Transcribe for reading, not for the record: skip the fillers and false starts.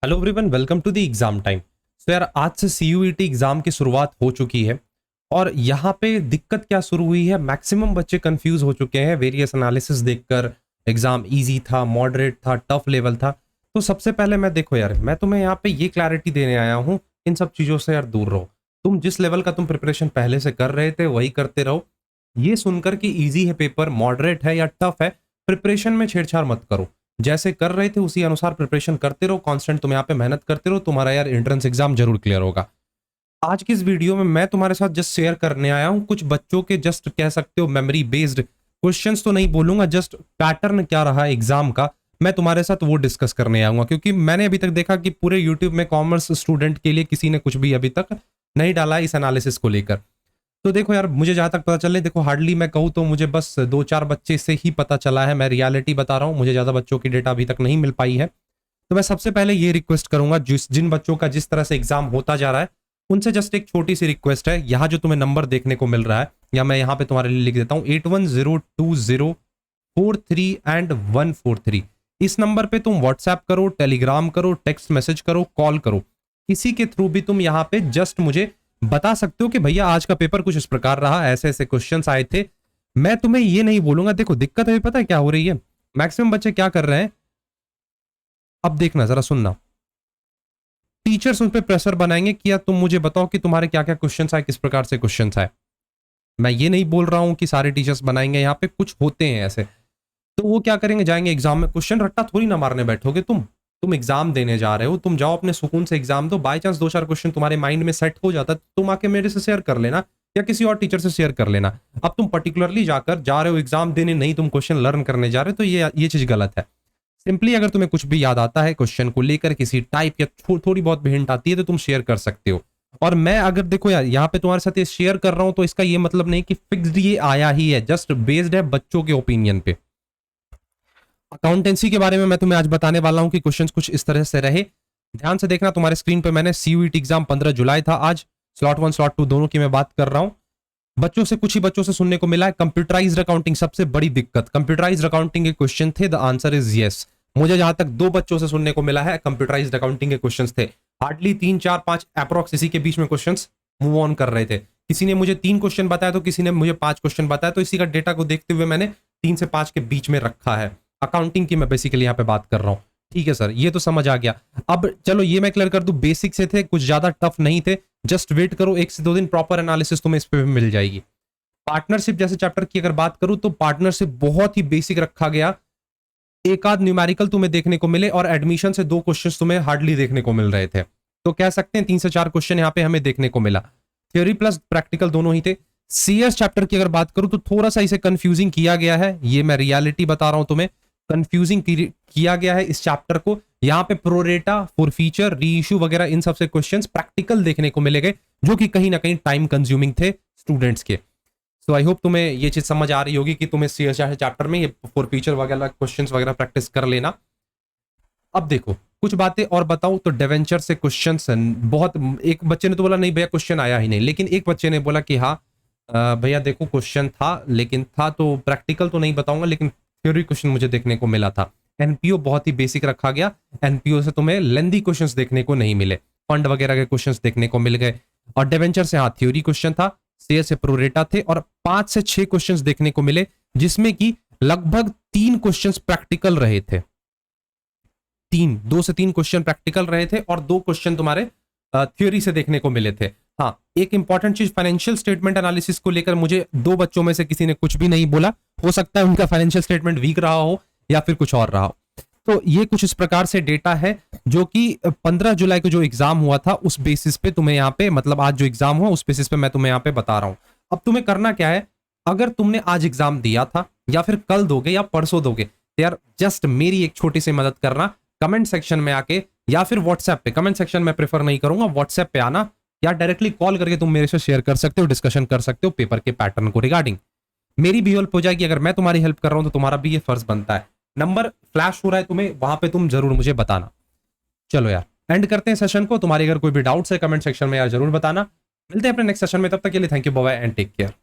Hello everyone, welcome to the exam time. तो यार आज से सीयूईटी एग्जाम की शुरुआत हो चुकी है और यहाँ पे दिक्कत क्या शुरू हुई है, मैक्सिमम बच्चे कंफ्यूज हो चुके हैं वेरियस एनालिसिस देखकर। एग्जाम इजी था, मॉडरेट था, टफ लेवल था। तो सबसे पहले देखो यार, मैं तुम्हें यहाँ पे ये क्लैरिटी देने आया हूँ, इन सब चीज़ों से यार दूर रहो। तुम जिस लेवल का तुम प्रिपरेशन पहले से कर रहे थे वही करते रहो। ये सुनकर कि ईजी है पेपर, मॉडरेट है या टफ है, प्रिपरेशन में छेड़छाड़ मत करो। जैसे कर रहे थे उसी अनुसार प्रिपरेशन करते रहो, कांस्टेंट तुम यहाँ पे मेहनत करते रहो, तुम्हारा यार एंट्रेंस एग्जाम जरूर क्लियर होगा। आज की इस वीडियो में मैं तुम्हारे साथ जस्ट शेयर करने आया हूँ कुछ बच्चों के, जस्ट कह सकते हो मेमोरी बेस्ड क्वेश्चंस तो नहीं बोलूंगा, जस्ट पैटर्न क्या रहा एग्जाम का मैं तुम्हारे साथ वो डिस्कस करने आऊंगा। क्योंकि मैंने अभी तक देखा कि पूरे यूट्यूब में कॉमर्स स्टूडेंट के लिए किसी ने कुछ भी अभी तक नहीं डाला इस एनालिसिस को लेकर। तो देखो यार, मुझे जहां तक पता चले, देखो हार्डली मैं कहूँ तो मुझे बस 2-4 बच्चे से ही पता चला है, मैं रियलिटी बता रहा हूँ, मुझे ज्यादा बच्चों की डेटा अभी तक नहीं मिल पाई है। तो मैं सबसे पहले ये रिक्वेस्ट करूंगा, जिन बच्चों का जिस तरह से एग्जाम होता जा रहा है उनसे जस्ट एक छोटी सी रिक्वेस्ट है। यहाँ जो तुम्हें नंबर देखने को मिल रहा है, या मैं यहाँ पे तुम्हारे लिए लिख देता हूँ 8102043143 एंड 143। इस नंबर पे तुम व्हाट्सएप करो, टेलीग्राम करो, टेक्स्ट मैसेज करो, कॉल करो, किसी के थ्रू भी तुम यहाँ पे जस्ट मुझे बता सकते हो कि भैया आज का पेपर कुछ इस प्रकार रहा, ऐसे ऐसे क्वेश्चंस आए थे। मैं तुम्हें ये नहीं बोलूंगा। देखो दिक्कत अभी पता है क्या हो रही है, मैक्सिमम बच्चे क्या कर रहे हैं, अब देखना जरा सुनना, टीचर्स उन पे प्रेशर बनाएंगे कि यार तुम मुझे बताओ कि तुम्हारे क्या क्या क्वेश्चंस आए, किस प्रकार से क्वेश्चंस आए। मैं ये नहीं बोल रहा हूं कि सारे टीचर्स बनाएंगे, यहाँ पे कुछ होते हैं ऐसे। तो वो क्या करेंगे, जाएंगे एग्जाम में, क्वेश्चन रट्टा थोड़ी ना मारने बैठोगे तुम एग्जाम देने जा रहे हो, तुम जाओ अपने सुकून से एग्जाम दो। बाय चांस 2-4 क्वेश्चन तुम्हारे माइंड में सेट हो जाता है, तुम आके मेरे से शेयर कर लेना या किसी और टीचर से शेयर कर लेना। अब तुम पर्टिकुलरली जाकर जा रहे हो एग्जाम देने, नहीं तुम क्वेश्चन लर्न करने जा रहे हो, तो ये चीज गलत है। सिंपली अगर तुम्हें कुछ भी याद आता है क्वेश्चन को लेकर, किसी टाइप या थोड़ी बहुत भी हिंट आती है, तो तुम शेयर कर सकते हो। और मैं अगर देखो यार यहाँ पे तुम्हारे साथ ये शेयर कर रहा हूं तो इसका ये मतलब नहीं कि फिक्स्ड ये आया ही है, जस्ट बेस्ड है बच्चों के ओपिनियन पे। अकाउंटेंसी के बारे में मैं तुम्हें आज बताने वाला हूं कि क्वेश्चंस कुछ इस तरह से रहे। ध्यान से देखना, तुम्हारे स्क्रीन पे मैंने सीयूईटी एग्जाम 15 जुलाई था आज, स्लॉट 1 स्लॉट 2 दोनों की मैं बात कर रहा हूं। बच्चों से, कुछ ही बच्चों से सुनने को मिला है कंप्यूटराइज्ड अकाउंटिंग सबसे बड़ी दिक्कत। कंप्यूटराइज्ड अकाउंटिंग के क्वेश्चन थे, द आंसर इज यस। मुझे जहां तक 2 बच्चों से सुनने को मिला है कंप्यूटराइज्ड अकाउंटिंग के क्वेश्चंस थे। हार्डली 3-4-5 अप्रॉक्स इसी के बीच में क्वेश्चंस मूव ऑन कर रहे थे। किसी ने मुझे 3 क्वेश्चन बताया तो किसी ने मुझे 5 क्वेश्चन बताया, तो इसी का डेटा को देखते हुए मैंने 3 से 5 के बीच में रखा है। अकाउंटिंग की मैं बेसिकली यहाँ पे बात कर रहा हूँ। ठीक है सर, ये तो समझ आ गया। अब चलो ये मैं क्लियर कर दूं, बेसिक से थे, कुछ ज्यादा टफ नहीं थे। जस्ट वेट करो, 1 से 2 दिन प्रॉपर एनालिसिस तुम्हें इस पे भी मिल जाएगी। पार्टनरशिप जैसे चैप्टर की अगर बात करूं तो पार्टनरशिप बहुत ही बेसिक रखा गया, एक आध न्यूमेरिकल तुम्हें देखने को मिले, और एडमिशन से 2 क्वेश्चन तुम्हें हार्डली देखने को मिल रहे थे। तो कह सकते हैं 3 से 4 क्वेश्चन यहाँ पे हमें देखने को मिला। थ्योरी प्लस प्रैक्टिकल दोनों ही थे। सीएस चैप्टर की अगर बात करूं तो थोड़ा सा इसे कंफ्यूजिंग किया गया है, ये मैं रियलिटी बता रहा हूं तुम्हें, कंफ्यूजिंग किया गया है इस चैप्टर को। यहाँ पे प्रोरेटा, फॉरफीचर, रीइश्यू वगैरह इन सबसे क्वेश्चंस प्रैक्टिकल देखने को मिलेंगे, जो कि कहीं ना कहीं टाइम कंज्यूमिंग थे स्टूडेंट्स के। तो आई होप तुम्हें ये चीज समझ आ रही होगी कि तुम्हें सीएस चैप्टर में ये फॉरफीचर वगैरह क्वेश्चंस वगैरह प्रैक्टिस कर लेना। अब देखो कुछ बातें और बताऊं तो डिवेंचर से क्वेश्चंस बहुत, एक बच्चे ने तो बोला नहीं भैया क्वेश्चन आया ही नहीं, लेकिन एक बच्चे ने बोला कि हाँ भैया देखो क्वेश्चन था, लेकिन था तो प्रैक्टिकल तो नहीं बताऊंगा, लेकिन थ्योरी क्वेश्चन मुझे देखने को मिला था। एनपीओ बहुत ही बेसिक रखा गया, एनपीओ से तुम्हें लेंदी क्वेश्चंस देखने को नहीं मिले, फंड वगैरह के क्वेश्चंस देखने को मिल गए। और डिवेंचर से हाँ थ्योरी क्वेश्चन था, शेयर से प्रोरेटा थे, और 5 से 6 क्वेश्चंस देखने को मिले, जिसमें कि लगभग 3 क्वेश्चंस प्रैक्टिकल रहे थे। 2 से 3 क्वेश्चन प्रैक्टिकल रहे थे और 2 क्वेश्चन तुम्हारे थ्योरी से देखने को मिले थे। हाँ, एक इंपॉर्टेंट चीज, फाइनेंशियल स्टेटमेंट एनालिसिस को लेकर मुझे 2 बच्चों में से किसी ने कुछ भी नहीं बोला। हो सकता है उनका फाइनेंशियल स्टेटमेंट वीक रहा हो या फिर कुछ और रहा हो। तो ये कुछ इस प्रकार से डेटा है, जो कि 15 जुलाई को जो एग्जाम हुआ था उस बेसिस पे तुम्हें यहाँ पे, मतलब आज जो एग्जाम हुआ उस बेसिस पे मैं तुम्हें यहाँ पे बता रहा हूँ। अब तुम्हें करना क्या है, अगर तुमने आज एग्जाम दिया था या फिर कल दोगे या परसों दोगे, तो यार जस्ट मेरी एक छोटी सी मदद करना, कमेंट सेक्शन में आके या फिर व्हाट्सएप पे, कमेंट सेक्शन में प्रेफर नहीं करूंगा, व्हाट्सएप पे आना या डायरेक्टली कॉल करके तुम मेरे से शेयर कर सकते हो, डिस्कशन कर सकते हो पेपर के पैटर्न को रिगार्डिंग। मेरी भी हेल्प हो जाएगी, अगर मैं तुम्हारी हेल्प कर रहा हूं तो तुम्हारा भी ये फर्ज बनता है। नंबर फ्लैश हो रहा है तुम्हें, वहां पे तुम जरूर मुझे बताना। चलो यार एंड करते हैं सेशन को। तुम्हारी अगर कोई भी डाउट्स है कमेंट सेक्शन में यार जरूर बताना। मिलते हैं अपने नेक्स्ट सेशन में, तब तक के लिए thank you, bye bye and take care.